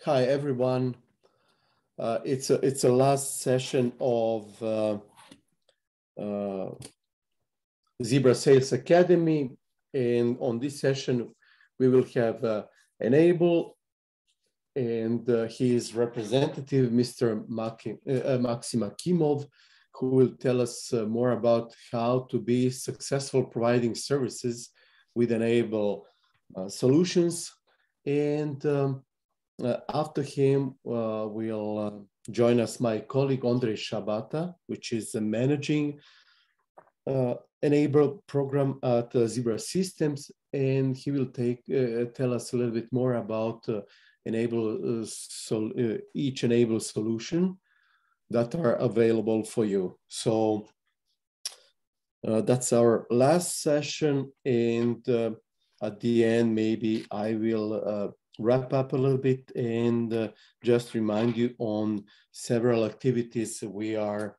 Hi, everyone. It's a last session of Zebra Sales Academy. And on this session, we will have Enable and his representative, Mr. Maxim Akimov, who will tell us more about how to be successful providing services with Enable solutions. And after him will join us my colleague Andrei Shabata, which is managing Enable program at Zebra Systems, and he will tell us a little bit more about each Enable solution that are available for you. So that's our last session, and at the end, maybe I will wrap up a little bit and just remind you on several activities we are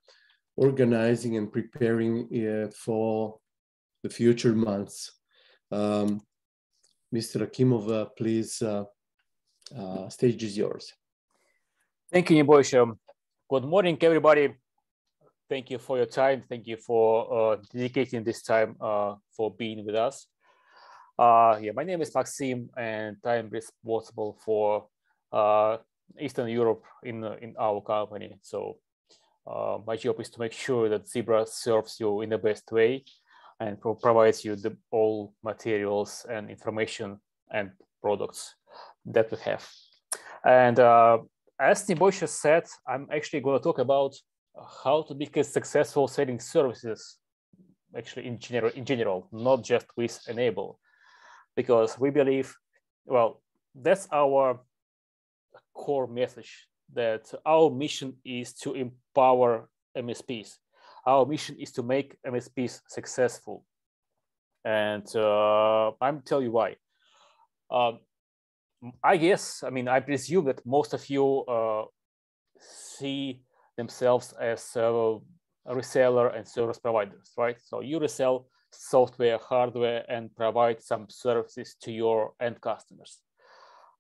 organizing and preparing for the future months. Mr. Akimov, please, stage is yours. Thank you, Nebojša. Good morning, everybody. Thank you for your time. Thank you for dedicating this time for being with us. My name is Maxim, and I'm responsible for Eastern Europe in our company. So my job is to make sure that Zebra serves you in the best way and provides you all materials and information and products that we have. And as Nebojša said, I'm actually going to talk about how to be successful selling services, actually in general, not just with Enable. Because we believe, well, that's our core message, that our mission is to empower MSPs. Our mission is to make MSPs successful. And I'm telling you why. I presume that most of you see themselves as a reseller and service providers, right? So you resell software, hardware, and provide some services to your end customers.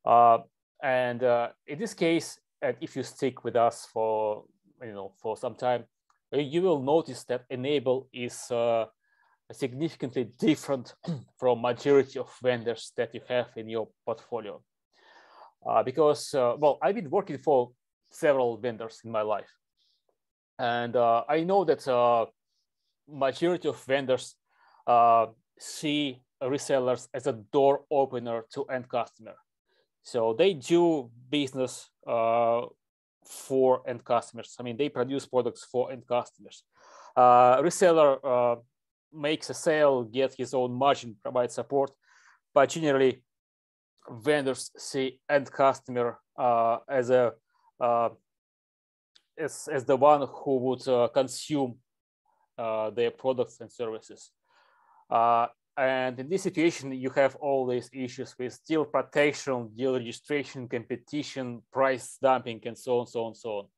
And in this case, and if you stick with us for some time, you will notice that Enable is significantly different from majority of vendors that you have in your portfolio. Because I've been working for several vendors in my life, and I know that majority of vendors see resellers as a door opener to end customer. So they do business for end customers. I mean, they produce products for end customers. Reseller makes a sale, gets his own margin, provides support, but generally vendors see end customer as the one who would consume their products and services. And in this situation, you have all these issues with deal protection, deal registration, competition, price dumping, and so on, so on, so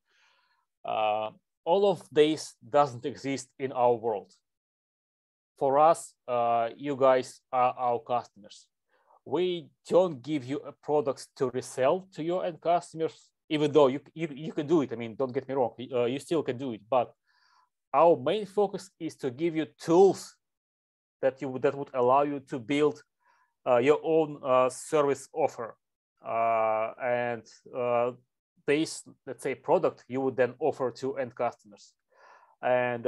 on. All of this doesn't exist in our world. For us, you guys are our customers. We don't give you products to resell to your end customers, even though you can do it. I mean, don't get me wrong, you still can do it. But our main focus is to give you tools that would allow you to build your own service offer, and this, let's say, product you would then offer to end customers. And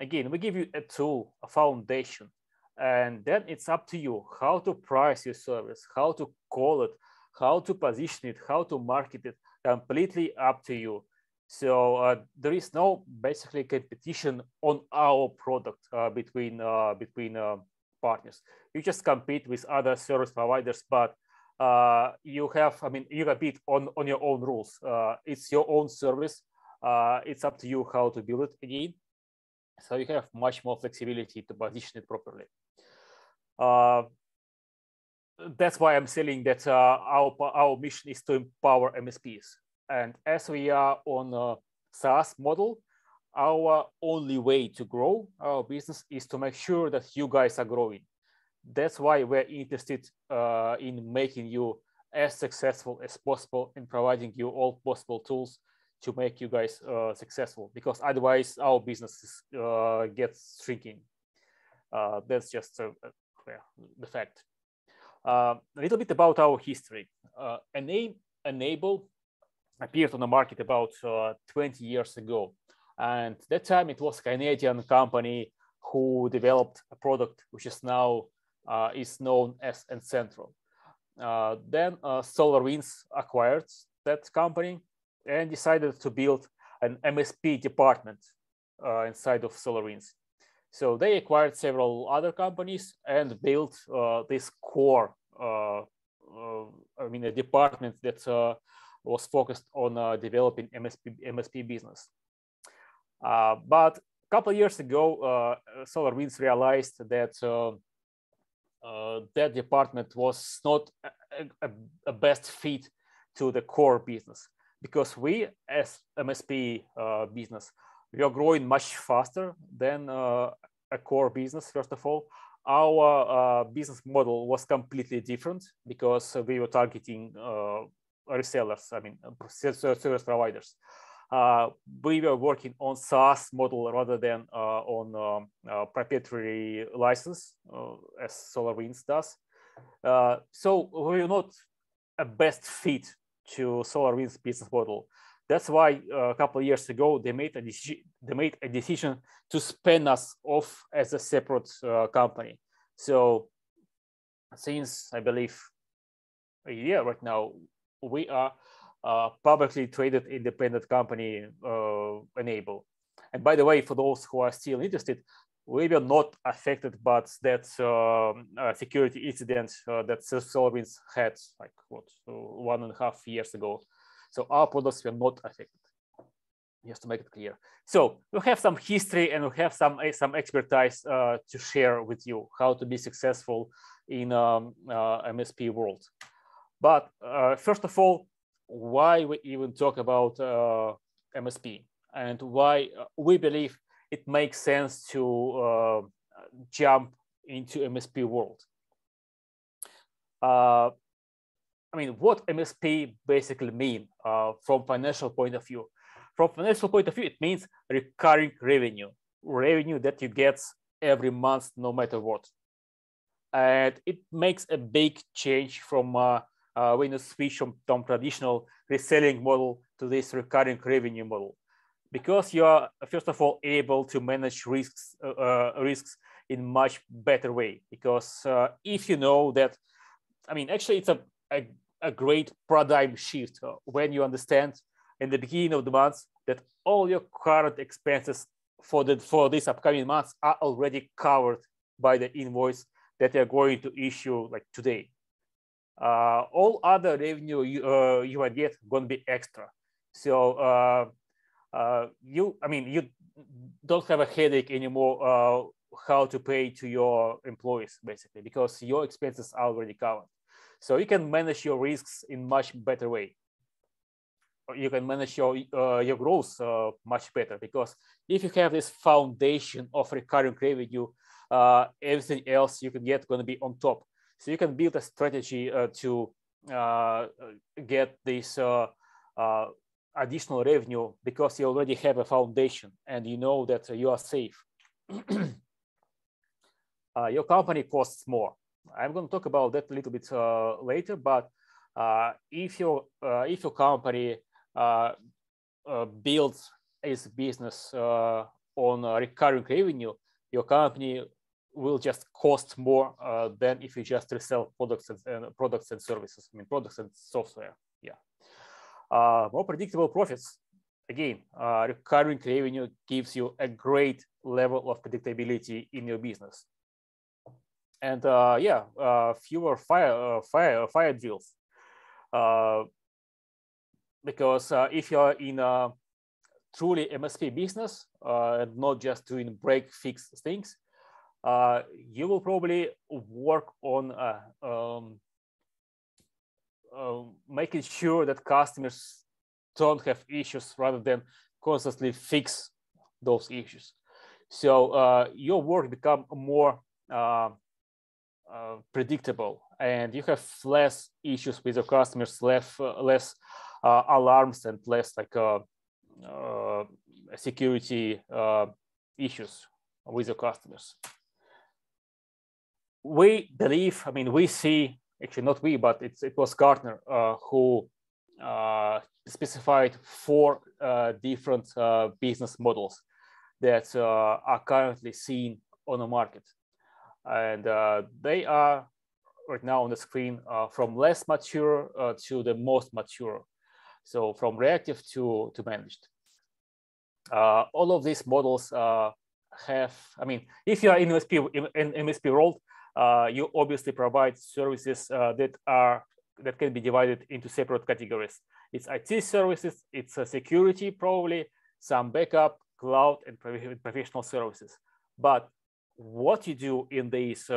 again, we give you a tool, a foundation, and then it's up to you how to price your service, how to call it, how to position it, how to market it. Completely up to you. So there is no basically competition on our product between partners. You just compete with other service providers, but you compete on your own rules. It's your own service. It's up to you how to build it again. So you have much more flexibility to position it properly. That's why I'm saying that our mission is to empower MSPs. And as we are on a SaaS model, our only way to grow our business is to make sure that you guys are growing. That's why we're interested in making you as successful as possible in providing you all possible tools to make you guys successful, because otherwise our business gets shrinking. That's just the fact. A little bit about our history. Enable appeared on the market about 20 years ago. And that time it was a Canadian company who developed a product which is now is known as N-Central. Then SolarWinds acquired that company and decided to build an MSP department inside of SolarWinds. So they acquired several other companies and built this core, a department that was focused on developing MSP business. But a couple of years ago, SolarWinds realized that that department was not a best fit to the core business, because we, as MSP business, we are growing much faster than a core business. First of all, our business model was completely different because we were targeting resellers, service providers. We were working on SaaS model rather than on proprietary license, as SolarWinds does. So we were not a best fit to SolarWinds business model. That's why a couple of years ago they made a decision to spin us off as a separate company. So since I believe a year right now, we are publicly traded independent company, Enable. And by the way, for those who are still interested, we were not affected by that security incident that SolarWinds had like 1.5 years ago. So our products were not affected, just to make it clear. So we have some history and we have some expertise to share with you how to be successful in MSP world. But first of all, why we even talk about MSP and why we believe it makes sense to jump into MSP world. What MSP basically mean from financial point of view? From financial point of view, it means recurring revenue that you get every month, no matter what. And it makes a big change from when you switch from traditional reselling model to this recurring revenue model, because you are first of all able to manage risks in much better way. Because if you know that, actually it's a great paradigm shift when you understand in the beginning of the month that all your current expenses for this upcoming months are already covered by the invoice that you're going to issue like today. All other revenue you might get going to be extra. So you don't have a headache anymore how to pay to your employees, basically, because your expenses are already covered. So you can manage your risks in much better way. You can manage your growth much better, because if you have this foundation of recurring revenue, everything else you can get going to be on top. So you can build a strategy to get this additional revenue because you already have a foundation and you know that you are safe. Your company costs more. I'm going to talk about that a little bit later, but if your company builds its business on recurring revenue, your company will just cost more than if you just resell products and services. Products and software. Yeah. More predictable profits. Again, recurring revenue gives you a great level of predictability in your business. And fewer fire drills. Because if you're in a truly MSP business and not just doing break fix things, you will probably work on making sure that customers don't have issues rather than constantly fix those issues. So your work become more predictable and you have less issues with your customers, less alarms, and less like security issues with your customers. We believe, I mean, we see, actually not we, but it was Gartner who specified 4 different business models that are currently seen on the market. And they are right now on the screen from less mature to the most mature. So from reactive to managed. All of these models have, I mean, if you are in MSP world, you obviously provide services that can be divided into separate categories. It's IT services, it's security probably, some backup, cloud, and professional services. But what you do in these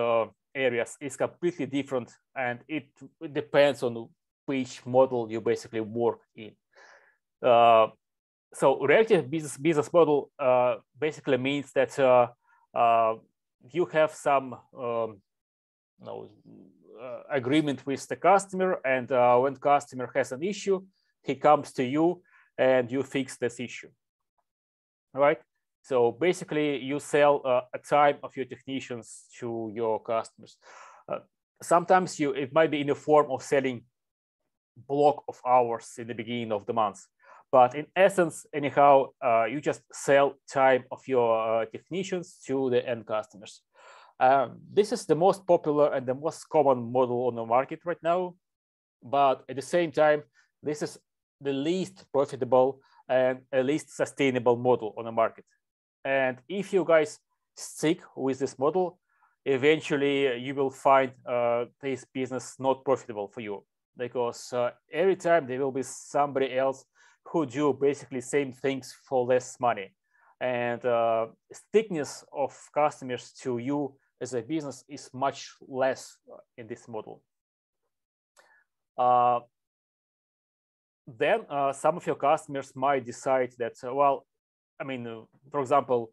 areas is completely different, and it depends on which model you basically work in. So reactive business model basically means that you have some agreement with the customer, and when customer has an issue, he comes to you and you fix this issue. All right. So basically, you sell a time of your technicians to your customers. Sometimes it might be in the form of selling block of hours in the beginning of the month. But in essence, anyhow, you just sell time of your technicians to the end customers. This is the most popular and the most common model on the market right now. But at the same time, this is the least profitable and least sustainable model on the market. And if you guys stick with this model, eventually you will find this business not profitable for you, because every time there will be somebody else who do basically same things for less money. And stickiness of customers to you as a business is much less in this model. Then some of your customers might decide that, well, I mean, for example,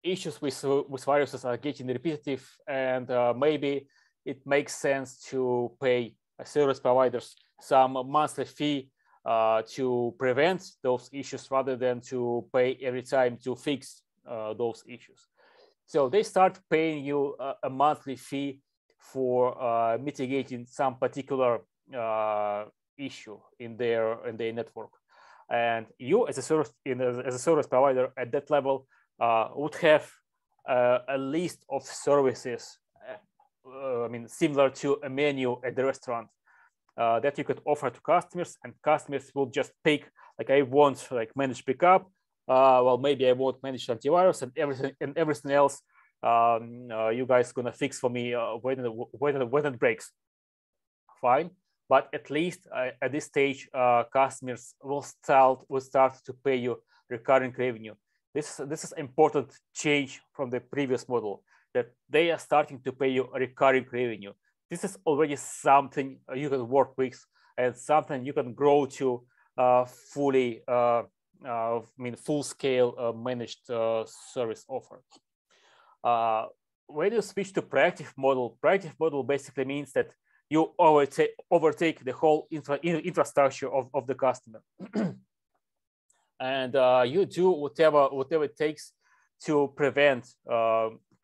issues with viruses are getting repetitive, and maybe it makes sense to pay service providers some monthly fee to prevent those issues rather than to pay every time to fix those issues. So they start paying you a monthly fee for mitigating some particular issue in their network. And you, as a service provider at that level, would have a list of services, I mean, similar to a menu at the restaurant that you could offer to customers, and customers will just pick, like, I want like managed backup. Well, maybe I want managed antivirus, and everything else. You guys gonna fix for me when it breaks. Fine. But at least at this stage, customers will start to pay you recurring revenue. This is important change from the previous model, that they are starting to pay you a recurring revenue. This is already something you can work with, and something you can grow to fully, I mean, full-scale managed service offer. When you switch to proactive model basically means that you overtake the whole infrastructure of the customer. And you do whatever it takes to prevent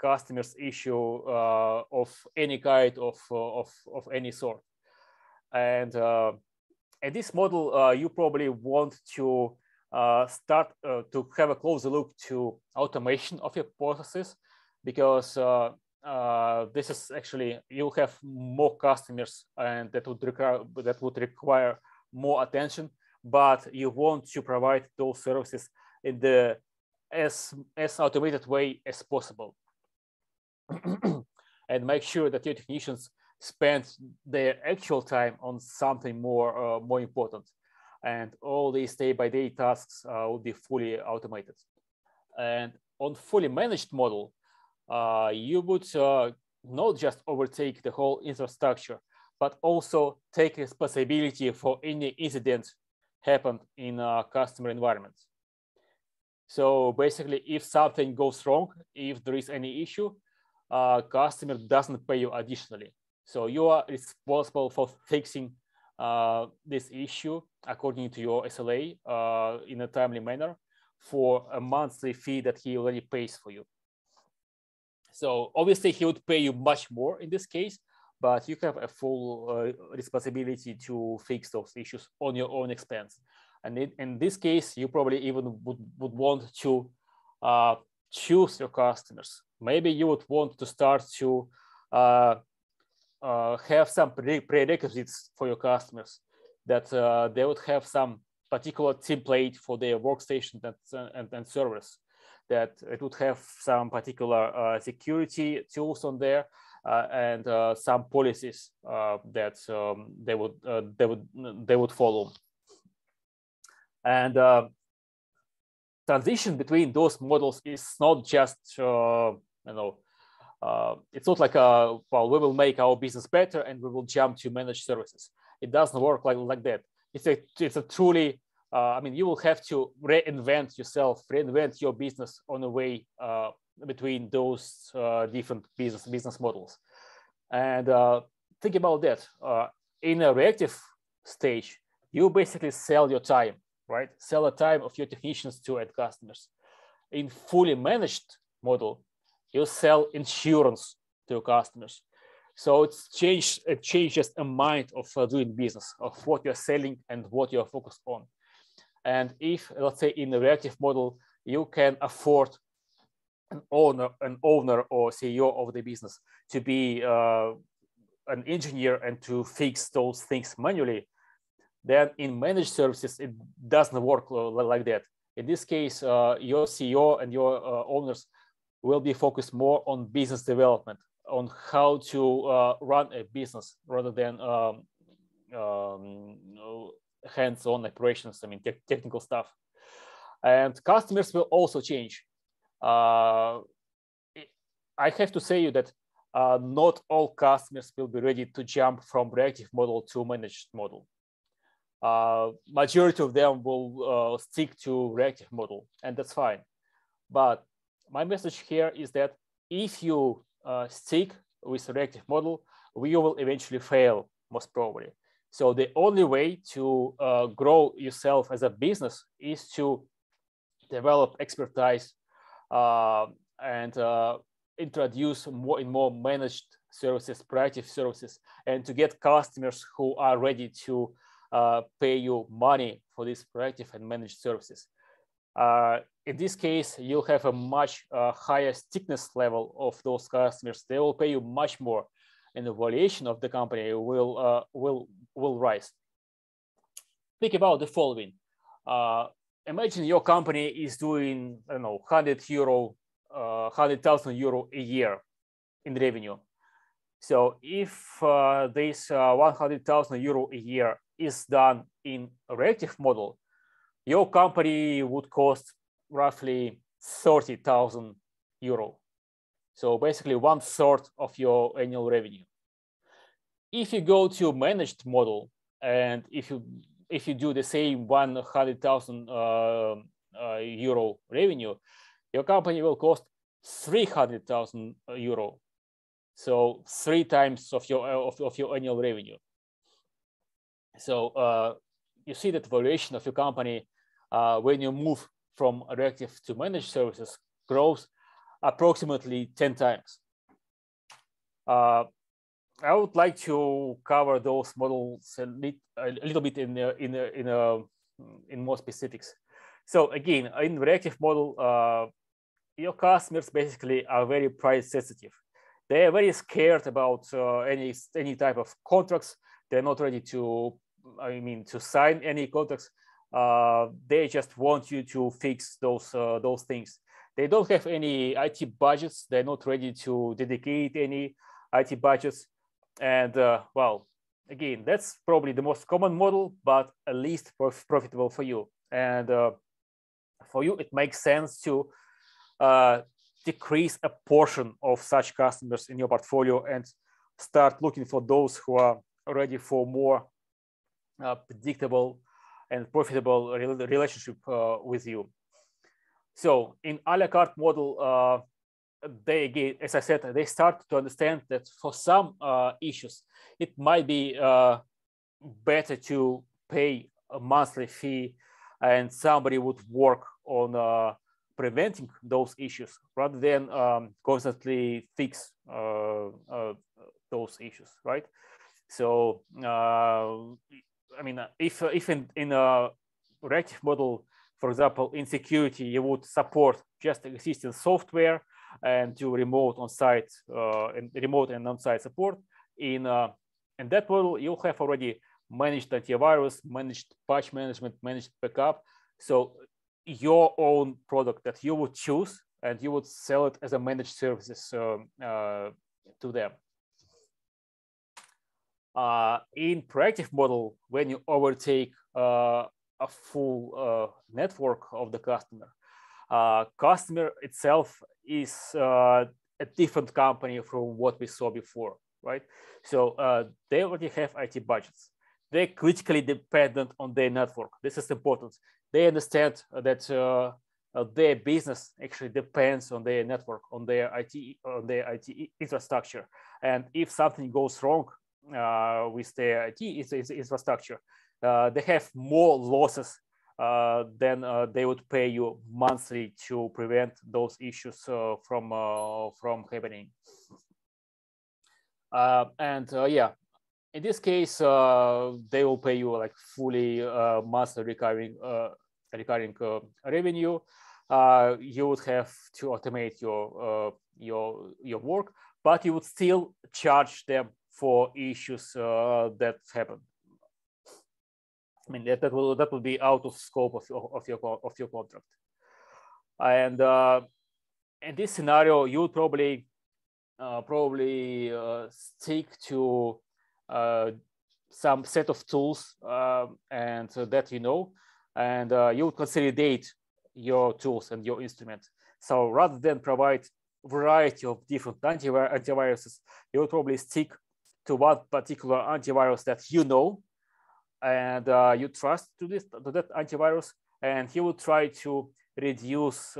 customers' issue of any kind, of any sort. And in this model, you probably want to start to have a closer look to automation of your processes, because this is actually, you have more customers, and that would require more attention, but you want to provide those services in the as automated way as possible. And make sure that your technicians spend their actual time on something more important, and all these day-by-day tasks will be fully automated. And on fully managed model, you would not just overtake the whole infrastructure, but also take responsibility for any incident happened in a customer environment. So basically, if something goes wrong, if there is any issue, customer doesn't pay you additionally. So you are responsible for fixing this issue according to your SLA in a timely manner for a monthly fee that he already pays for you. So obviously he would pay you much more in this case, but you have a full responsibility to fix those issues on your own expense. And in this case, you probably even would want to choose your customers. Maybe you would want to start to have some prerequisites for your customers, that they would have some particular template for their workstation and servers, that it would have some particular security tools on there, and some policies that they would follow. And transition between those models is not just it's not like well, we will make our business better and we will jump to managed services. It doesn't work like that. It's a truly I mean, you will have to reinvent yourself, reinvent your business on a way between those different business models. And think about that. In a reactive stage, you basically sell your time, right? Sell the time of your technicians to end customers. In fully managed model, you sell insurance to your customers. So it changes a mind of doing business, of what you're selling and what you're focused on. And if, let's say, in a reactive model, you can afford an owner or CEO of the business to be an engineer and to fix those things manually, then in managed services, it doesn't work like that. In this case, your CEO and your owners will be focused more on business development, on how to run a business rather than hands-on operations, I mean, technical stuff. And customers will also change. I have to say you that not all customers will be ready to jump from reactive model to managed model. Majority of them will stick to reactive model, and that's fine. But my message here is that if you stick with reactive model, you will eventually fail, most probably. So the only way to grow yourself as a business is to develop expertise and introduce more and more managed services, proactive services, and to get customers who are ready to pay you money for these proactive and managed services. In this case, you'll have a much higher stickiness level of those customers. They will pay you much more, and the valuation of the company will rise. Think about the following. Imagine your company is doing, I don't know, 100,000 euro a year in revenue. So if this 100,000 euro a year is done in a reactive model, your company would cost roughly 30,000 euro. So basically 1/3 of your annual revenue. If you go to managed model, and if you do the same 100,000 euro revenue, your company will cost 300,000 euro. So 3 times of your annual revenue. So you see that valuation of your company when you move from reactive to managed services grows approximately 10 times. I would like to cover those models a little bit in more specifics. So again, in reactive model, your customers basically are very price sensitive. They are very scared about any type of contracts. They're not ready to, to sign any contracts. They just want you to fix those things. They don't have any IT budgets. They're not ready to dedicate any IT budgets. And well, again, that's probably the most common model, but at least profitable for you. And for you, it makes sense to decrease a portion of such customers in your portfolio and start looking for those who are ready for more predictable and profitable relationship with you. So in a la carte model, they, again, as I said, they start to understand that for some issues, it might be better to pay a monthly fee, and somebody would work on preventing those issues rather than constantly fix those issues, right? So, I mean, if in a reactive model, for example, in security, you would support just existing software and do remote on-site and remote and on-site support. In that model, you'll have already managed antivirus, managed patch management, managed backup. So your own product that you would choose, and you would sell it as a managed services to them. In proactive model, when you overtake a full network of the customer, customer itself is a different company from what we saw before, right? So they already have IT budgets. They're critically dependent on their network. This is important. They understand that their business actually depends on their network, on their IT infrastructure. And if something goes wrong with their IT infrastructure, they have more losses then they would pay you monthly to prevent those issues from happening. Yeah, in this case, they will pay you like fully monthly recurring revenue. You would have to automate your work, but you would still charge them for issues that happen. I mean, that will be out of scope of your contract. And in this scenario, you would probably stick to some set of tools and that you know, and you would consolidate your tools and your instruments. So rather than provide variety of different antiviruses, you would probably stick to one particular antivirus that you know and you trust to that antivirus, and he will try to reduce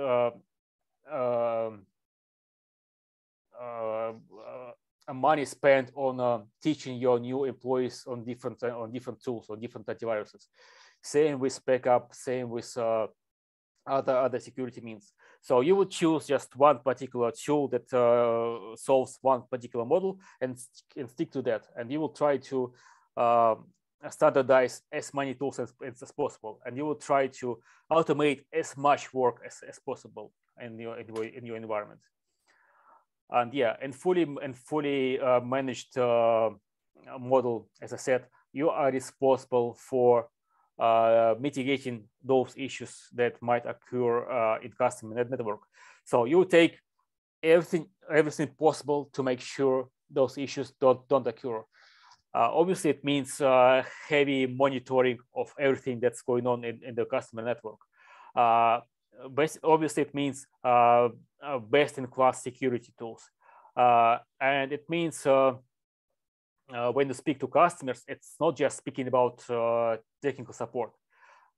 money spent on teaching your new employees on different tools, on different antiviruses. Same with backup, same with other security means. So you would choose just one particular tool that solves one particular model and stick to that, and you will try to standardize as many tools as possible, and you will try to automate as much work as possible in your environment. And yeah, and fully managed model, as I said, you are responsible for mitigating those issues that might occur in customer network. So you take everything possible to make sure those issues don't occur. Obviously, it means heavy monitoring of everything that's going on in the customer network. Obviously, it means best-in-class security tools. And it means when you speak to customers, it's not just speaking about technical support.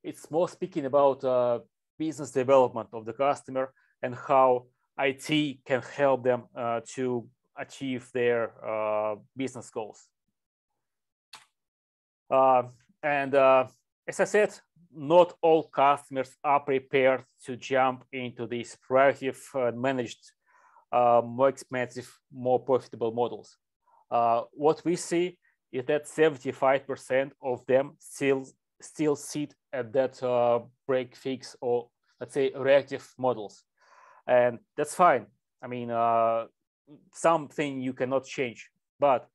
It's more speaking about business development of the customer and how IT can help them to achieve their business goals. As I said, not all customers are prepared to jump into these proactive managed, more expensive, more profitable models. What we see is that 75% of them still sit at that break fix, or let's say reactive models. And that's fine. I mean, something you cannot change. But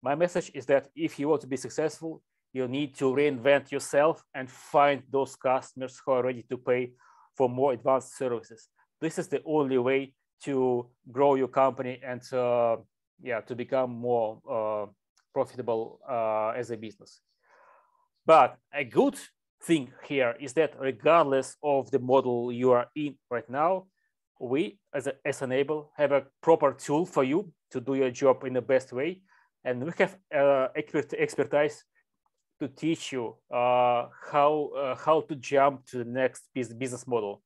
my message is that if you want to be successful, you need to reinvent yourself and find those customers who are ready to pay for more advanced services. This is the only way to grow your company and to become more profitable as a business. But a good thing here is that regardless of the model you are in right now, we as Enable have a proper tool for you to do your job in the best way. And we have expertise to teach you how to jump to the next business model.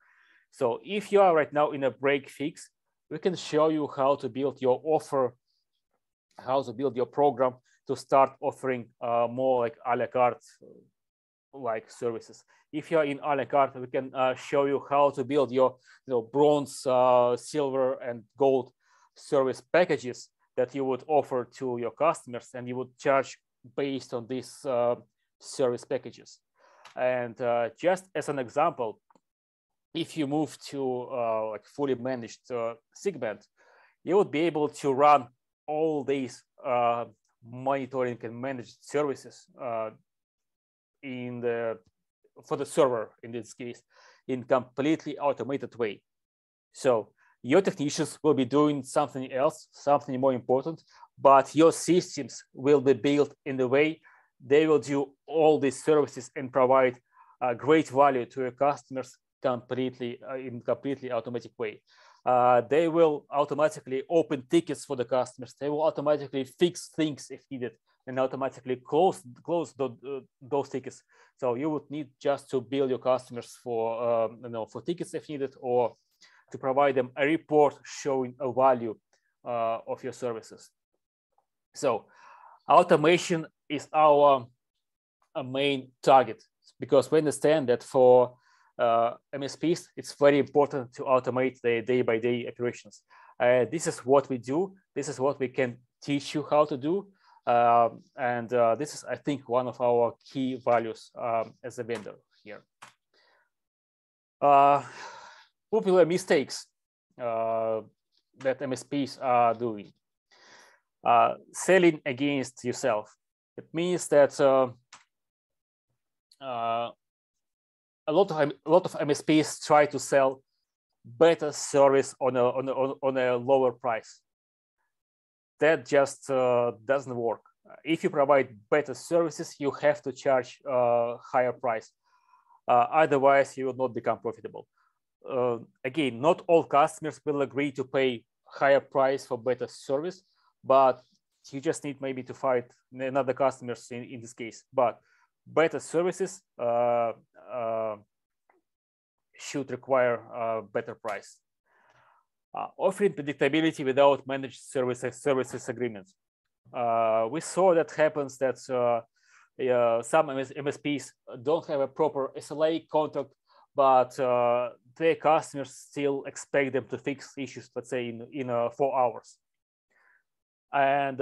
So if you are right now in a break fix, we can show you how to build your offer, how to build your program to start offering more like a la carte like services. If you're in a la carte, we can show you how to build your bronze, silver, and gold service packages that you would offer to your customers, and you would charge based on these service packages. And just as an example, if you move to like fully managed segment, you would be able to run all these monitoring and managed services for the server in this case in completely automated way. So your technicians will be doing something else, something more important, but your systems will be built in the way they will do all these services and provide great value to your customers completely in completely automatic way. They will automatically open tickets for the customers. They will automatically fix things if needed and automatically close those tickets. So you would need just to bill your customers for for tickets if needed, or to provide them a report showing a value of your services. So automation is our main target, because we understand that for MSPs, it's very important to automate the day-by-day operations. This is what we do. This is what we can teach you how to do. And this is, I think, one of our key values as a vendor here. Popular mistakes that MSPs are doing. Selling against yourself. It means that a lot of MSPs try to sell better service on a lower price. That just doesn't work. If you provide better services, you have to charge a higher price. Otherwise, you will not become profitable. Again, not all customers will agree to pay higher price for better service, but you just need maybe to find another customers in this case. But better services should require a better price. Offering predictability without managed services agreements. We saw that happens that some MSPs don't have a proper SLA contract, but their customers still expect them to fix issues, let's say in 4 hours. And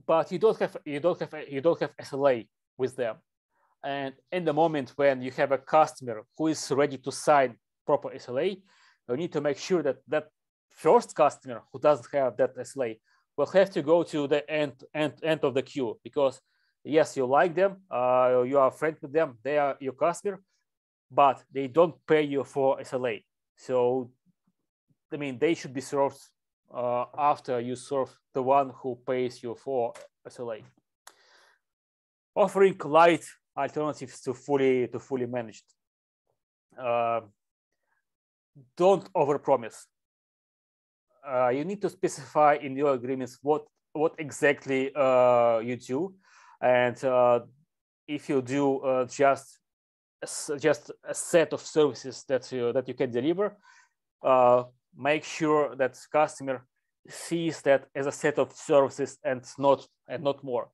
but you don't have SLA with them. And in the moment when you have a customer who is ready to sign proper SLA, you need to make sure that that first customer who doesn't have that SLA will have to go to the end of the queue, because yes, you like them, you are a friend with them, they are your customer, but they don't pay you for SLA. So, I mean, they should be served after you serve the one who pays you for SLA. Offering light alternatives to fully managed. Don't overpromise. You need to specify in your agreements what exactly you do, and if you do just a set of services that you can deliver, make sure that customer sees that as a set of services and not more.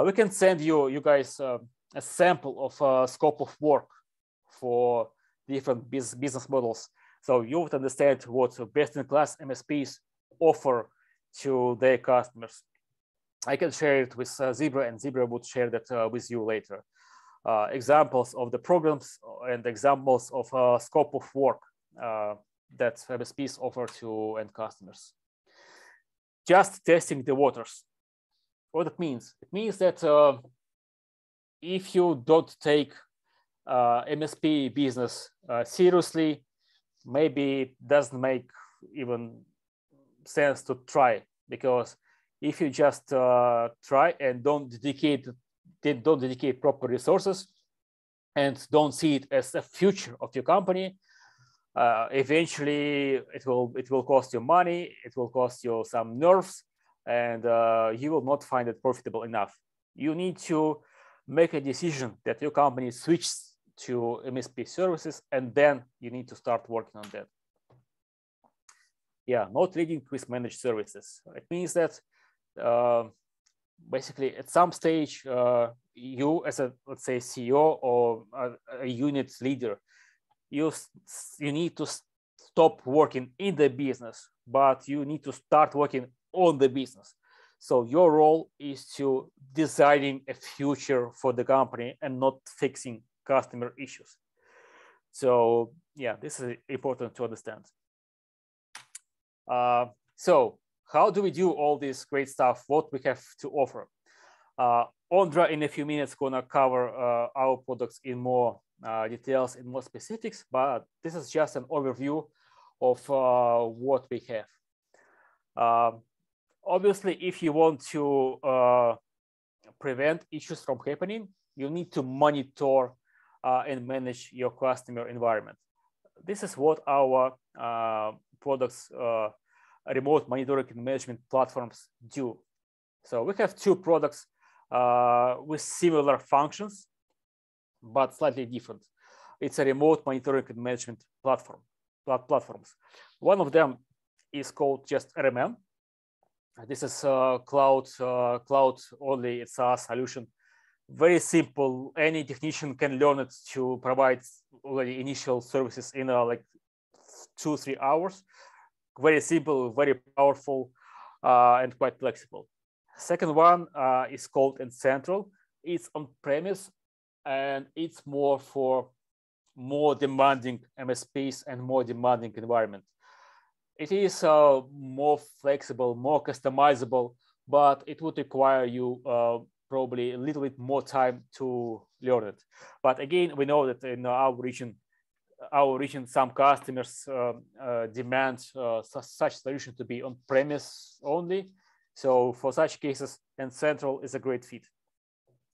We can send you guys a sample of a scope of work for different business models, so you would understand what best-in-class MSPs offer to their customers. I can share it with Zebra, and Zebra would share that with you later. Examples of the programs and examples of scope of work that MSPs offer to end customers. Just testing the waters. What it means? It means that if you don't take MSP business seriously, maybe it doesn't make even sense to try, because if you just try and don't dedicate proper resources and don't see it as a future of your company, eventually it will cost you money, it will cost you some nerves, and you will not find it profitable enough. You need to make a decision that your company switches to MSP services, and then you need to start working on that. Yeah, not leading with managed services. It means that basically at some stage, you as a, let's say, CEO or a unit leader, you need to stop working in the business, but you need to start working on the business. So your role is to designing a future for the company and not fixing customer issues. So yeah, this is important to understand. So how do we do all this great stuff? What we have to offer? Ondra in a few minutes gonna cover our products in more details, in more specifics, but this is just an overview of what we have. Obviously, if you want to prevent issues from happening, you need to monitor and manage your customer environment. This is what our products, remote monitoring and management platforms do. So we have two products with similar functions, but slightly different. It's a remote monitoring and management platforms. One of them is called just RMM. This is cloud only. It's a solution. Very simple. Any technician can learn it to provide already initial services in like 2-3 hours. Very simple, very powerful, and quite flexible. Second one is called N-Central. It's on premise, and it's more for more demanding MSPs and more demanding environment. It is more flexible, more customizable, but it would require you probably a little bit more time to learn it. But again, we know that in our region, some customers demand such solution to be on premise only. So for such cases, N-Central is a great fit.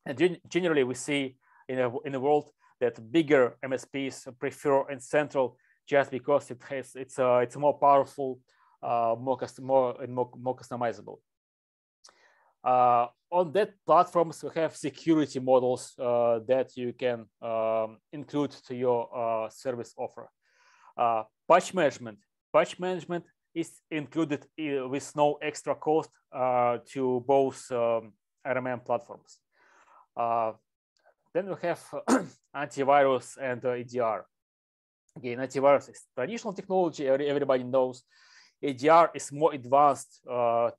And generally, we see in the world that bigger MSPs prefer N-Central just because it's more powerful, more customizable. On that platforms, we have security models that you can include to your service offer. Patch management is included with no extra cost to both RMM platforms. Then we have antivirus and EDR. Again, antivirus is traditional technology, everybody knows. EDR is more advanced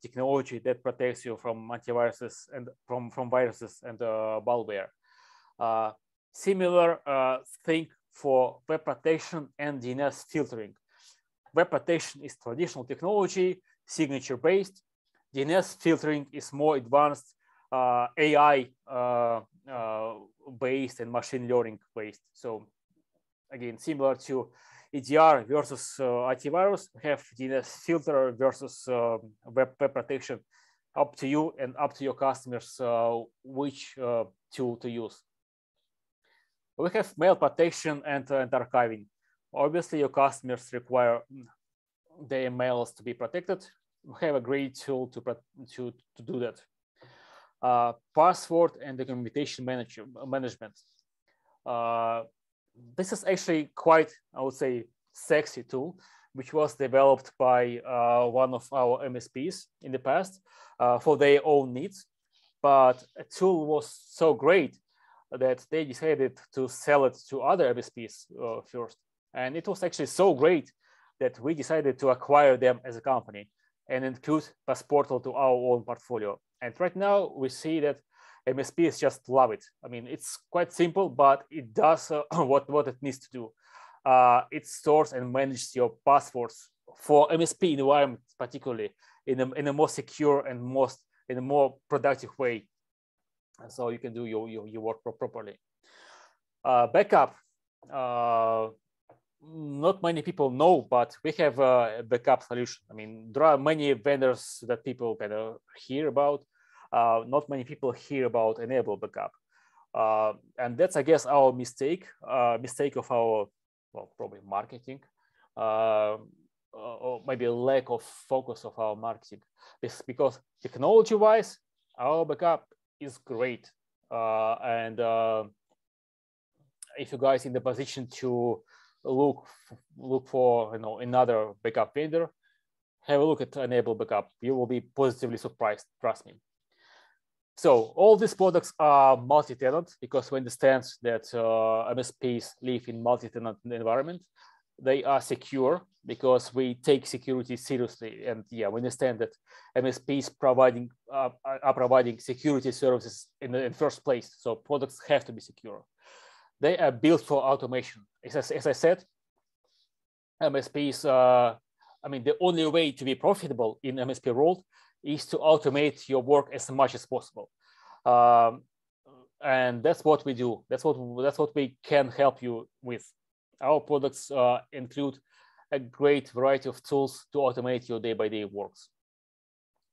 technology that protects you from antiviruses and from viruses and malware. Similar thing for web protection and DNS filtering. Web protection is traditional technology, signature-based. DNS filtering is more advanced, AI-based and machine learning-based. So again, similar to EDR versus antivirus, we have DNS filter versus web protection. Up to you and up to your customers which tool to use. We have mail protection and archiving. Obviously, your customers require their mails to be protected. We have a great tool to do that. Password and documentation management. This is actually quite, I would say, sexy tool, which was developed by one of our MSPs in the past for their own needs. But a tool was so great that they decided to sell it to other MSPs first. And it was actually so great that we decided to acquire them as a company and include Passportal to our own portfolio. And right now we see that MSPs just love it. I mean, it's quite simple, but it does what it needs to do. It stores and manages your passwords for MSP environments, particularly in a more secure and in a more productive way. So you can do your work properly. Backup. Not many people know, but we have a backup solution. I mean, there are many vendors that people kind of hear about. Not many people hear about enable backup. And that's, I guess, our mistake of our, well, probably marketing, or maybe a lack of focus of our marketing. This because technology-wise, our backup is great. And if you guys in the position to look for another backup vendor, have a look at Enable Backup. You will be positively surprised, trust me. So all these products are multi-tenant because we understand that MSPs live in multi-tenant environment. They are secure because we take security seriously, and yeah, we understand that MSPs are providing security services in the first place. So products have to be secure. They are built for automation. As I said, MSPs. I mean, the only way to be profitable in MSP world is to automate your work as much as possible, and that's what we do. That's what we can help you with. Our products include a great variety of tools to automate your day-by-day works.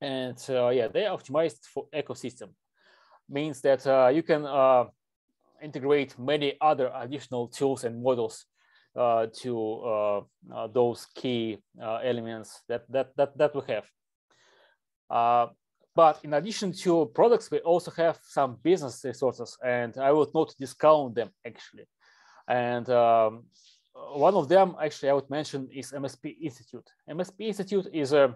And yeah, they are optimized for ecosystem. Means that you can integrate many other additional tools and models to those key elements that we have. But in addition to products, we also have some business resources, and I would not discount them actually. And one of them, actually, I would mention is MSP Institute. MSP Institute is a,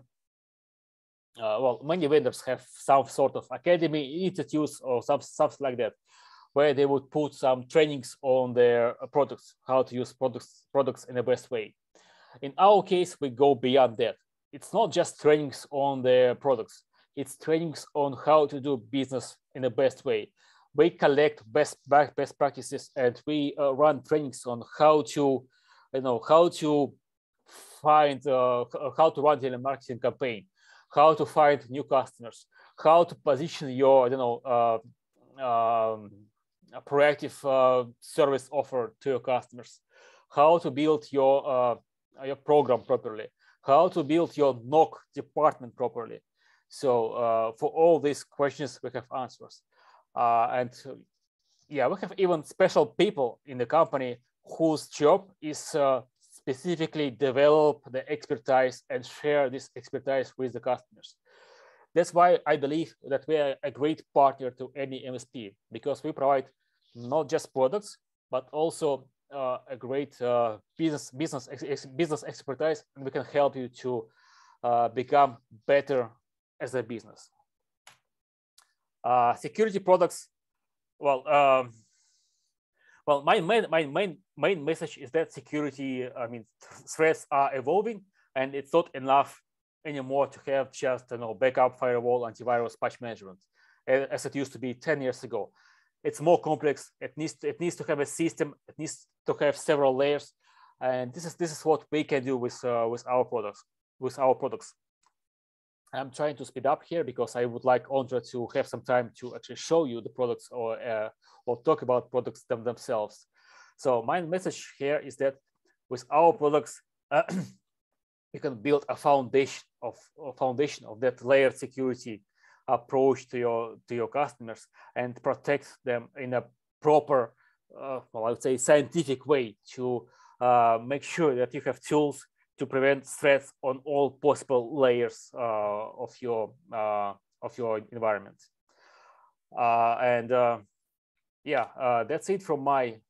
well, many vendors have some sort of academy, institutes, or something like that, where they would put some trainings on their products, how to use products in the best way. In our case, we go beyond that. It's not just trainings on their products. It's trainings on how to do business in the best way. We collect best practices, and we run trainings on how to, how to find, how to run telemarketing campaign, how to find new customers, how to position your, proactive service offer to your customers, how to build your program properly, how to build your NOC department properly. So for all these questions, we have answers. And yeah, we have even special people in the company whose job is specifically develop the expertise and share this expertise with the customers. That's why I believe that we are a great partner to any MSP, because we provide not just products, but also a great business expertise, and we can help you to become better as a business. Security products. Well, my main message is that security, I mean, threats are evolving, and it's not enough anymore to have just backup, firewall, antivirus, patch management, as it used to be 10 years ago. It's more complex. It needs to have a system. It needs to have several layers, and this is what we can do with our products. I'm trying to speed up here because I would like Ondra to have some time to actually show you the products or talk about products themselves. So my message here is that with our products, you can build a foundation of that layered security approach to your customers and protect them in a proper, well, I would say scientific way to make sure that you have tools to prevent threats on all possible layers of your environment. Yeah, that's it from my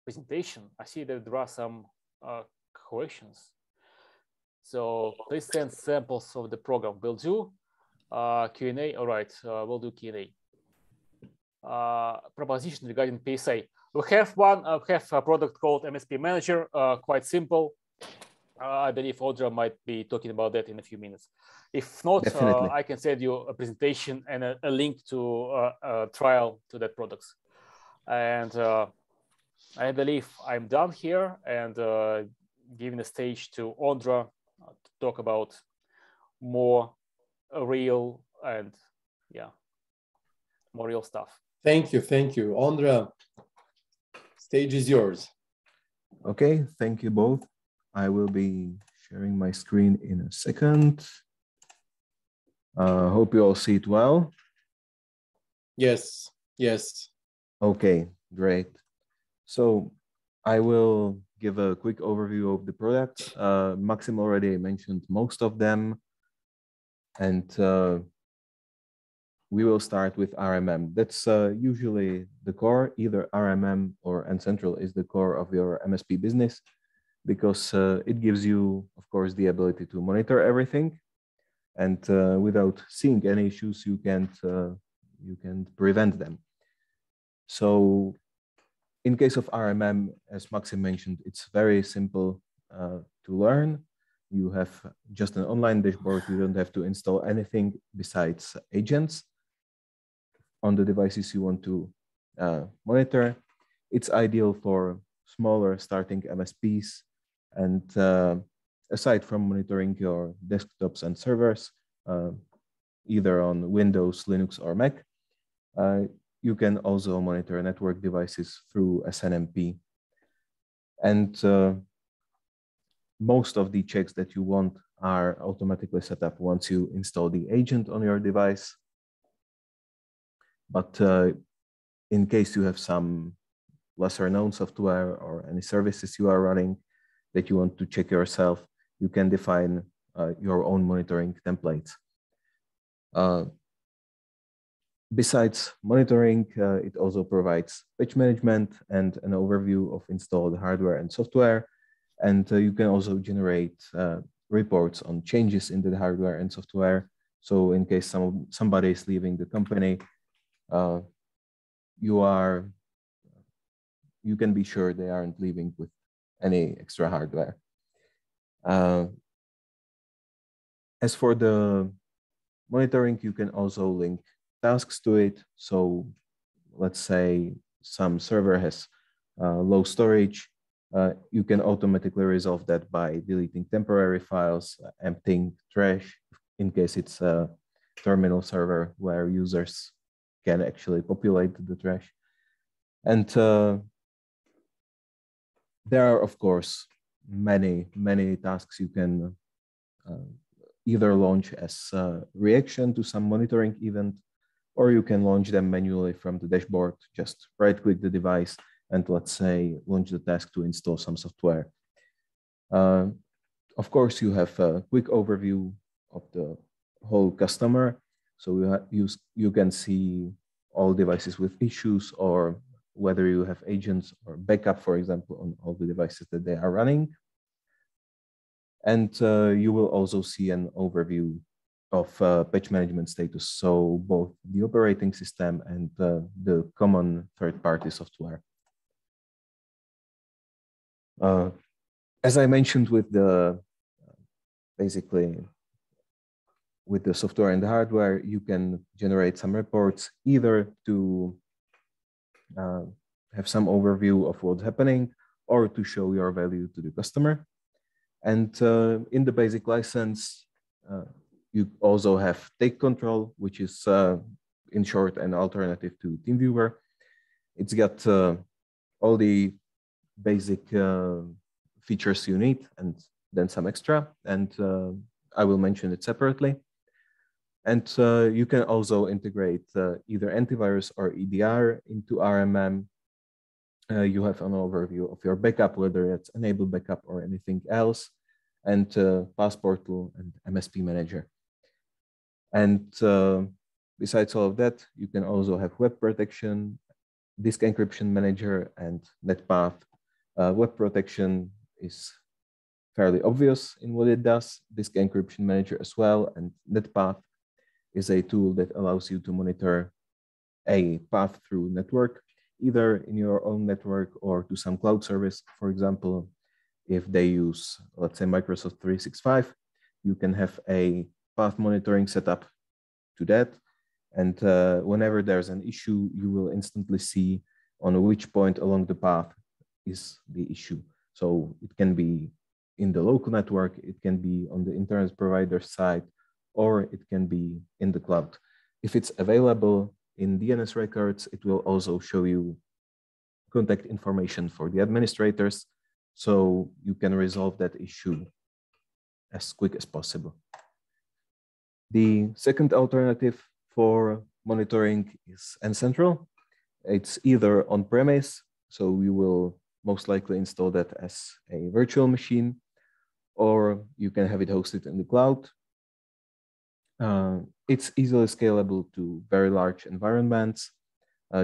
presentation. I see that there are some questions. So please send samples of the program. We'll do Q&A. All right, we'll do Q&A. Proposition regarding PSA. We have a product called Msp Manager, quite simple. I believe Ondra might be talking about that in a few minutes. If not, I can send you a presentation and a link to a trial to that products. And I believe I'm done here and giving the stage to Ondra to talk about more real and more real stuff. Thank you, Ondra. Stage is yours. Okay, thank you both. I will be sharing my screen in a second. Hope you all see it well. Yes. Okay, great. So I will give a quick overview of the products. Maxim already mentioned most of them. And we will start with RMM. That's usually the core. Either RMM or N-Central is the core of your MSP business. because it gives you, of course, the ability to monitor everything, and without seeing any issues, you can't prevent them. So in case of RMM, as Maxim mentioned, it's very simple to learn. You have just an online dashboard. You don't have to install anything besides agents on the devices you want to monitor. It's ideal for smaller starting MSPs. And aside from monitoring your desktops and servers, either on Windows, Linux, or Mac, you can also monitor network devices through SNMP. And most of the checks that you want are automatically set up once you install the agent on your device. But in case you have some lesser known software or any services you are running that you want to check yourself, you can define your own monitoring templates. Besides monitoring, it also provides patch management and an overview of installed hardware and software. And you can also generate reports on changes in the hardware and software. So in case somebody is leaving the company, you can be sure they aren't leaving with any extra hardware. As for the monitoring, you can also link tasks to it. So let's say some server has low storage. You can automatically resolve that by deleting temporary files, emptying trash in case it's a terminal server where users can actually populate the trash. And there are, of course, many tasks you can either launch as a reaction to some monitoring event, or you can launch them manually from the dashboard. Just right-click the device and, let's say, launch the task to install some software. Of course, you have a quick overview of the whole customer. So you can see all devices with issues, or whether you have agents or backup, for example, on all the devices that they are running. And you will also see an overview of patch management status, so both the operating system and the common third-party software. As I mentioned, with the basically with the software and the hardware, you can generate some reports either to have some overview of what's happening or to show your value to the customer. And in the basic license, you also have take control, which is in short an alternative to TeamViewer. It's got all the basic features you need and then some extra, and I will mention it separately. And you can also integrate either antivirus or EDR into RMM. You have an overview of your backup, whether it's enable backup or anything else, and Passportal and Msp Manager. And besides all of that, you can also have web protection, disk encryption manager, and NetPath. Web protection is fairly obvious in what it does. Disk encryption manager as well, and NetPath is a tool that allows you to monitor a path through network, either in your own network or to some cloud service. For example, if they use, let's say, Microsoft 365, you can have a path monitoring setup to that. And whenever there's an issue, you will instantly see on which point along the path is the issue. So it can be in the local network, it can be on the internet provider side, or it can be in the cloud. If it's available in DNS records, it will also show you contact information for the administrators, so you can resolve that issue as quick as possible. The second alternative for monitoring is Ncentral. It's either on-premise, so we will most likely install that as a virtual machine, or you can have it hosted in the cloud. It's easily scalable to very large environments.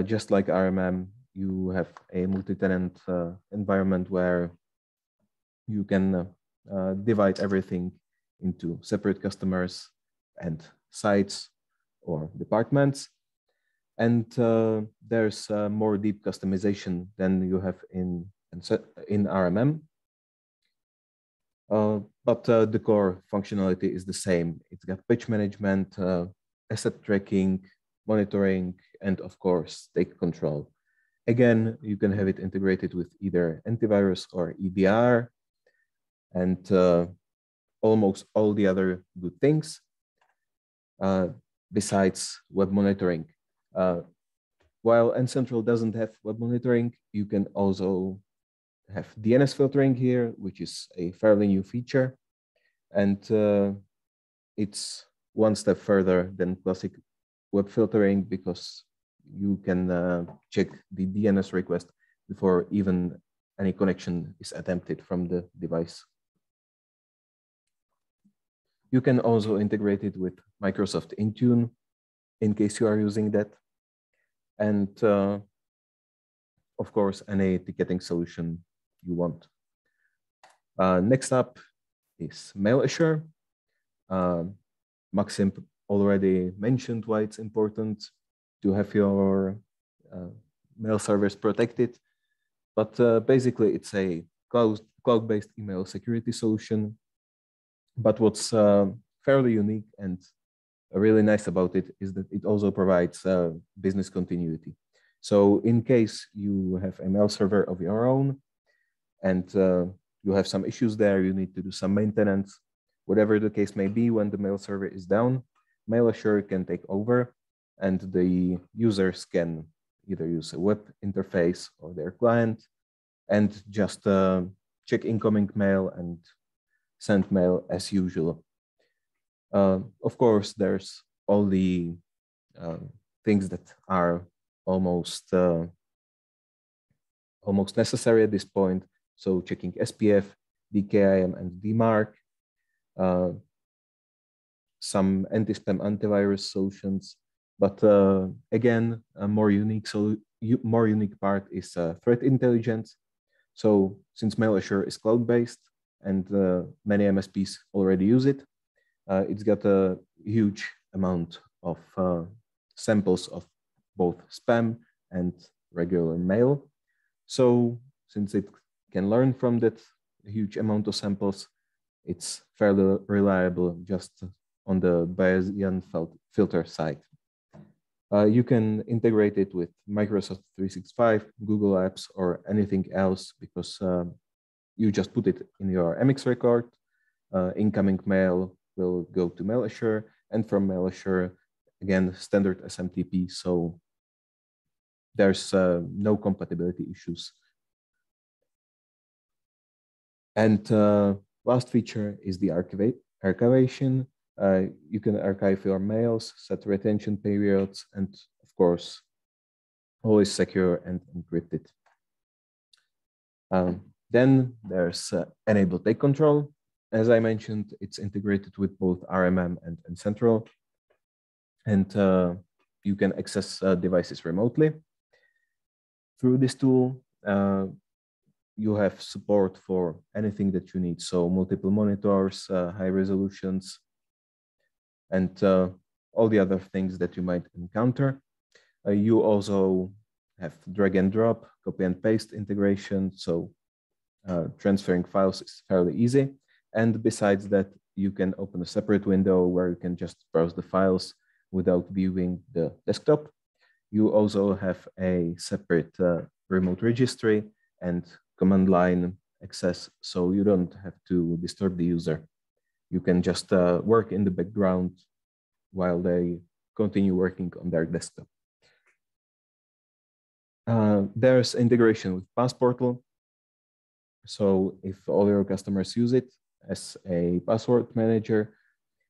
Just like RMM, you have a multi-tenant environment where you can divide everything into separate customers and sites or departments. And there's more deep customization than you have in RMM. But the core functionality is the same. It's got patch management, asset tracking, monitoring, and of course, stake control. Again, you can have it integrated with either antivirus or EDR and almost all the other good things besides web monitoring. While Ncentral doesn't have web monitoring, you can also have DNS filtering here, which is a fairly new feature. And it's one step further than classic web filtering because you can check the DNS request before even any connection is attempted from the device. You can also integrate it with Microsoft Intune in case you are using that. And of course, any ticketing solution you want. Next up is MailAssure. Maxim already mentioned why it's important to have your mail servers protected, but basically it's a cloud-based email security solution. But what's fairly unique and really nice about it is that it also provides business continuity. So in case you have a mail server of your own and you have some issues there, you need to do some maintenance, whatever the case may be, when the mail server is down, MailAssure can take over and the users can either use a web interface or their client and just check incoming mail and send mail as usual. Of course, there's all the things that are almost necessary at this point. So checking SPF, DKIM, and DMARC, some anti-spam antivirus solutions. But again, a more unique part is threat intelligence. So since MailAssure is cloud-based and many MSPs already use it, it's got a huge amount of samples of both spam and regular mail. So since it can learn from that huge amount of samples, it's fairly reliable just on the Bayesian filter side. You can integrate it with Microsoft 365, Google Apps, or anything else because you just put it in your MX record. Incoming mail will go to MailAssure, and from MailAssure, again, standard SMTP. So there's no compatibility issues. And last feature is the archivation. You can archive your mails, set retention periods, and of course, always secure and encrypted. Then there's enable take control. As I mentioned, it's integrated with both RMM and Ncentral, and you can access devices remotely. Through this tool, you have support for anything that you need. So multiple monitors, high resolutions, and all the other things that you might encounter. You also have drag and drop, copy and paste integration. So transferring files is fairly easy. And besides that, you can open a separate window where you can just browse the files without viewing the desktop. You also have a separate remote registry and command line access, so you don't have to disturb the user. You can just work in the background while they continue working on their desktop. There's integration with Passportal. So if all your customers use it as a password manager,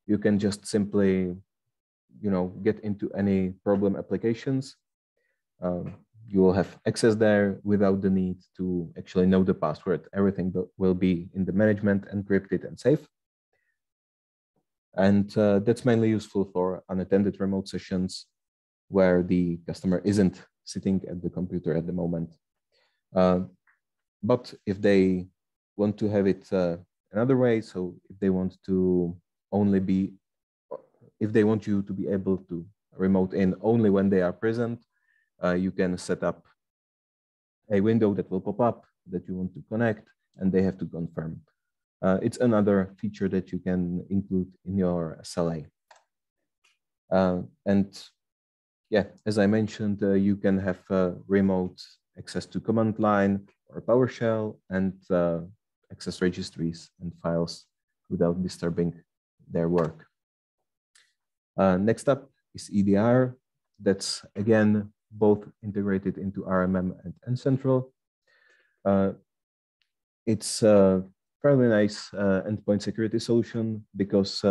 you can just simply, get into any problem applications. You will have access there without the need to actually know the password. Everything will be in the management, encrypted and safe. And that's mainly useful for unattended remote sessions where the customer isn't sitting at the computer at the moment. But if they want to have it another way, so if they want to only be, if they want you to be able to remote in only when they are present, you can set up a window that will pop up that you want to connect, and they have to confirm. It's another feature that you can include in your SLA. And yeah, as I mentioned, you can have remote access to command line or PowerShell and access registries and files without disturbing their work. Next up is EDR. That's again both integrated into RMM and N-Central. It's a fairly nice endpoint security solution because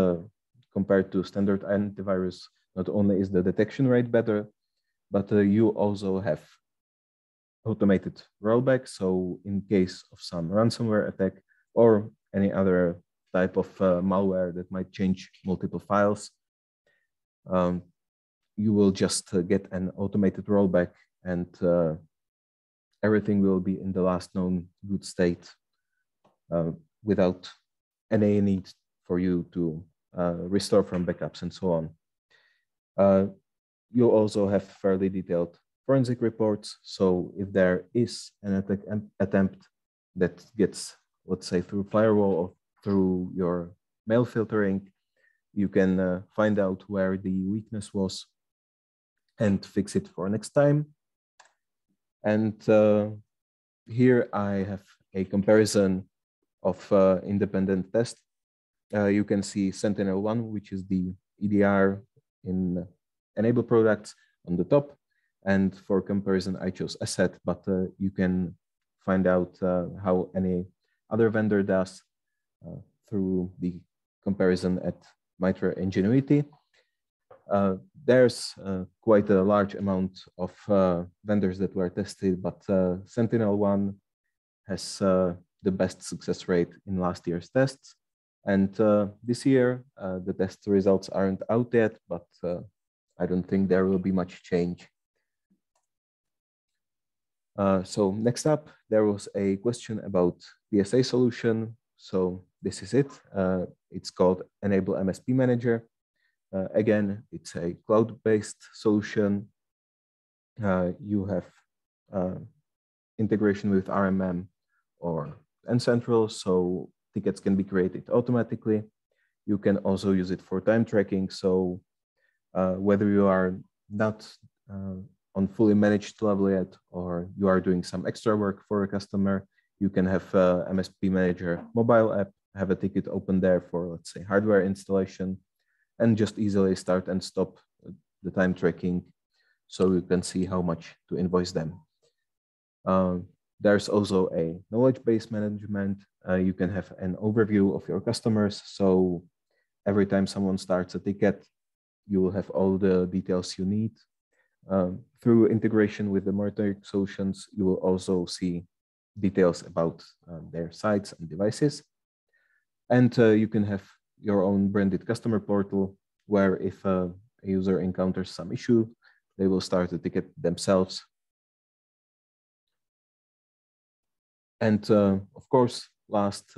compared to standard antivirus, not only is the detection rate better, but you also have automated rollback. So in case of some ransomware attack or any other type of malware that might change multiple files, you will just get an automated rollback, and everything will be in the last known good state without any need for you to restore from backups and so on. You also have fairly detailed forensic reports. So if there is an attack attempt that gets, let's say, through firewall or through your mail filtering, you can find out where the weakness was and fix it for next time. And here I have a comparison of independent tests. You can see Sentinel-1, which is the EDR in Enable products on the top. And for comparison, I chose Asset, but you can find out how any other vendor does through the comparison at Mitra Ingenuity. There's quite a large amount of vendors that were tested, but Sentinel-1 has the best success rate in last year's tests. And this year, the test results aren't out yet, but I don't think there will be much change. So next up, there was a question about PSA solution. So this is it. It's called Enable Msp Manager. Again, it's a cloud-based solution. You have integration with RMM or N-Central, so tickets can be created automatically. You can also use it for time tracking. So whether you are not on fully managed level yet, or you are doing some extra work for a customer, you can have Msp Manager mobile app, have a ticket open there for, let's say, hardware installation, and just easily start and stop the time tracking so you can see how much to invoice them. There's also a knowledge base management. You can have an overview of your customers. So every time someone starts a ticket, you will have all the details you need. Through integration with the monitoring solutions, you will also see details about their sites and devices. And you can have your own branded customer portal, where if a user encounters some issue, they will start a ticket themselves. And of course, last,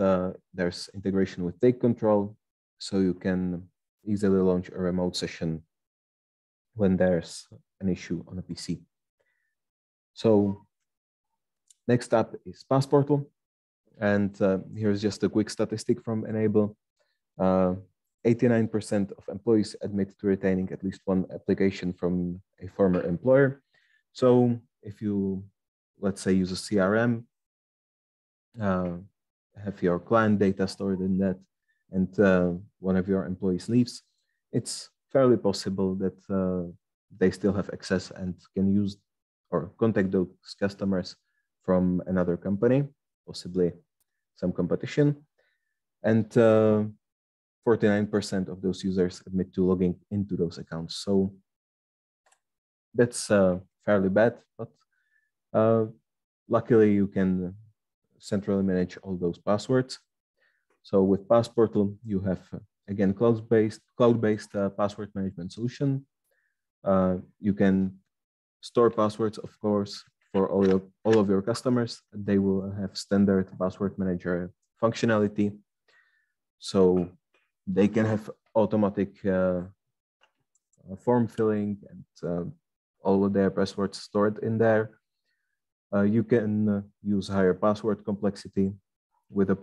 there's integration with take control, so you can easily launch a remote session when there's an issue on a PC. So next up is Passportal. And here's just a quick statistic from Enable. 89% of employees admit to retaining at least one application from a former employer. So if you, let's say, use a CRM, have your client data stored in that, and one of your employees leaves, it's fairly possible that they still have access and can use or contact those customers from another company, possibly some competition. And 49% of those users admit to logging into those accounts. So that's fairly bad, but luckily you can centrally manage all those passwords. So with Passportal, you have, again, cloud-based password management solution. You can store passwords, of course, for all of your customers. They will have standard password manager functionality. So they can have automatic form filling and all of their passwords stored in there. You can use higher password complexity with a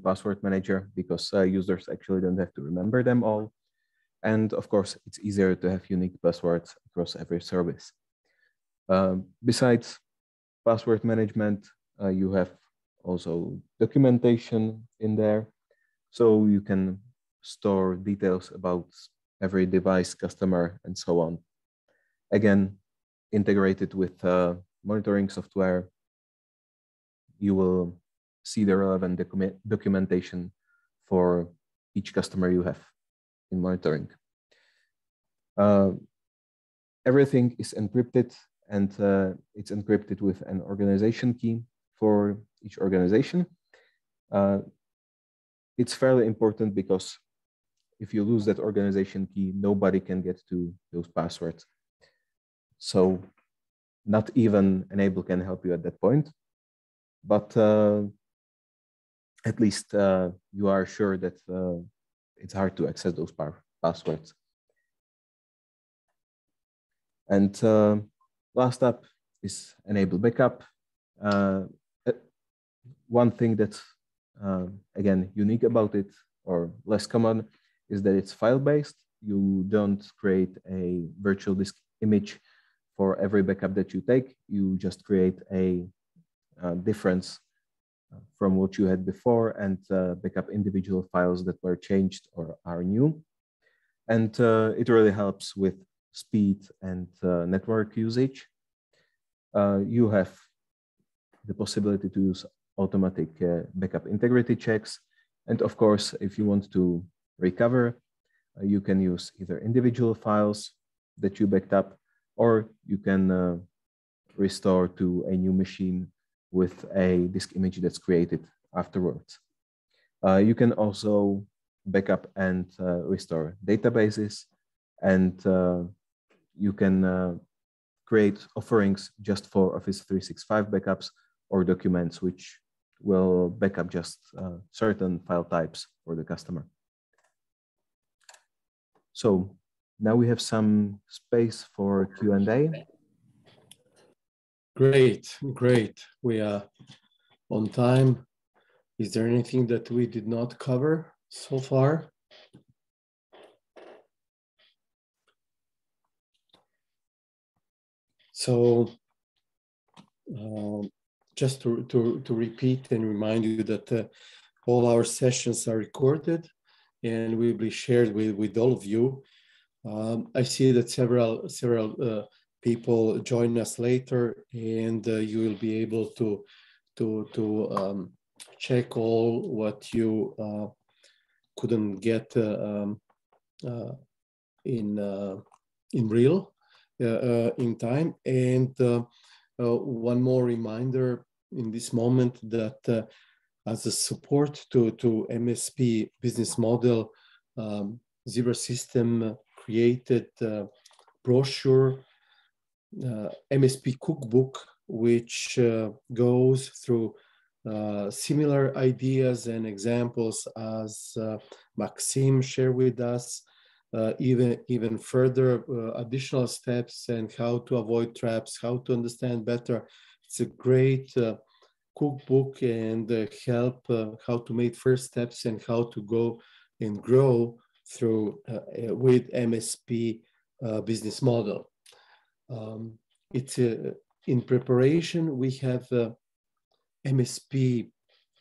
password manager, because users actually don't have to remember them all. And of course, it's easier to have unique passwords across every service. Besides password management, you have also documentation in there. So you can store details about every device, customer, and so on. Again, integrated with monitoring software, you will see the relevant documentation for each customer you have in monitoring. Everything is encrypted, and it's encrypted with an organization key for each organization. It's fairly important because if you lose that organization key, nobody can get to those passwords. So not even Enable can help you at that point, but at least you are sure that it's hard to access those passwords. And last up is Enable Backup. One thing that's, again, unique about it, or less common, is that it's file-based. You don't create a virtual disk image for every backup that you take. You just create a difference from what you had before and backup individual files that were changed or are new. And it really helps with speed and network usage. You have the possibility to use automatic backup integrity checks. And of course, if you want to recover, you can use either individual files that you backed up, or you can restore to a new machine with a disk image that's created afterwards. You can also backup and restore databases, and you can create offerings just for Office 365 backups or documents, which will backup just certain file types for the customer. So now we have some space for Q&A. Great, great. We are on time. Is there anything that we did not cover so far? So just to repeat and remind you that all our sessions are recorded and will be shared with all of you. I see that several people join us later, and you will be able to check all what you couldn't get in real in time. And one more reminder in this moment that as a support to MSP business model, Zebra System created brochure, MSP cookbook, which goes through similar ideas and examples as Maxim shared with us, even further additional steps and how to avoid traps, how to understand better. It's a great cookbook and help how to make first steps and how to go and grow through with MSP business model. It's in preparation. We have MSP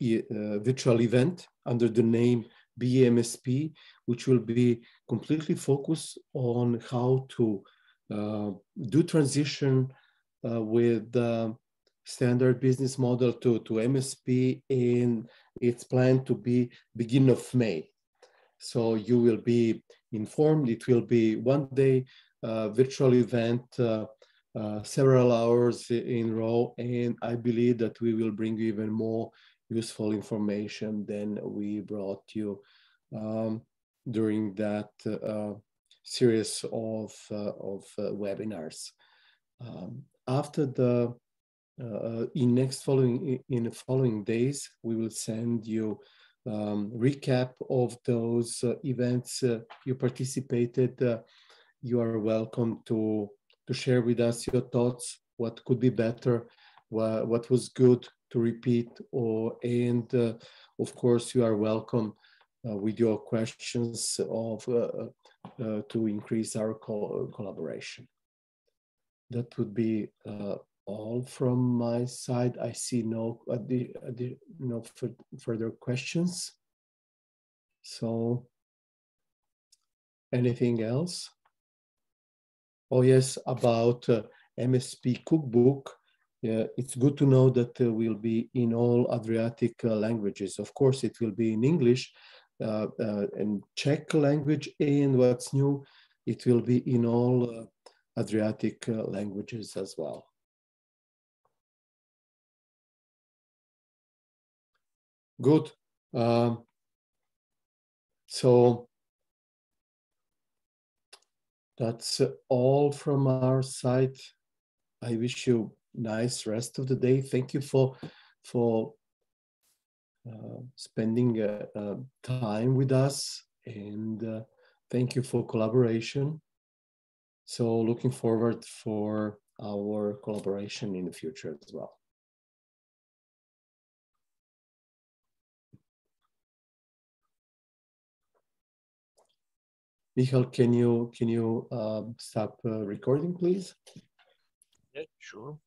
virtual event under the name BMSP, which will be completely focused on how to do transition with standard business model to MSP, and it's planned to be beginning of May. So you will be informed. It will be one day virtual event, several hours in row, and I believe that we will bring you even more useful information than we brought you during that series of webinars. After the in the following days, we will send you recap of those events you participated. You are welcome to share with us your thoughts, what could be better, what was good to repeat, and of course, you are welcome with your questions to increase our collaboration. That would be all from my side. I see no further questions. So, anything else? Oh yes, about MSP Cookbook. Yeah, it's good to know that will be in all Adriatic languages. Of course, it will be in English and Czech language, and what's new, it will be in all Adriatic languages as well. Good. So that's all from our side. I wish you nice rest of the day. Thank you for spending time with us, and thank you for collaboration. So looking forward for our collaboration in the future as well. Michal, can you stop recording, please? Yeah, sure.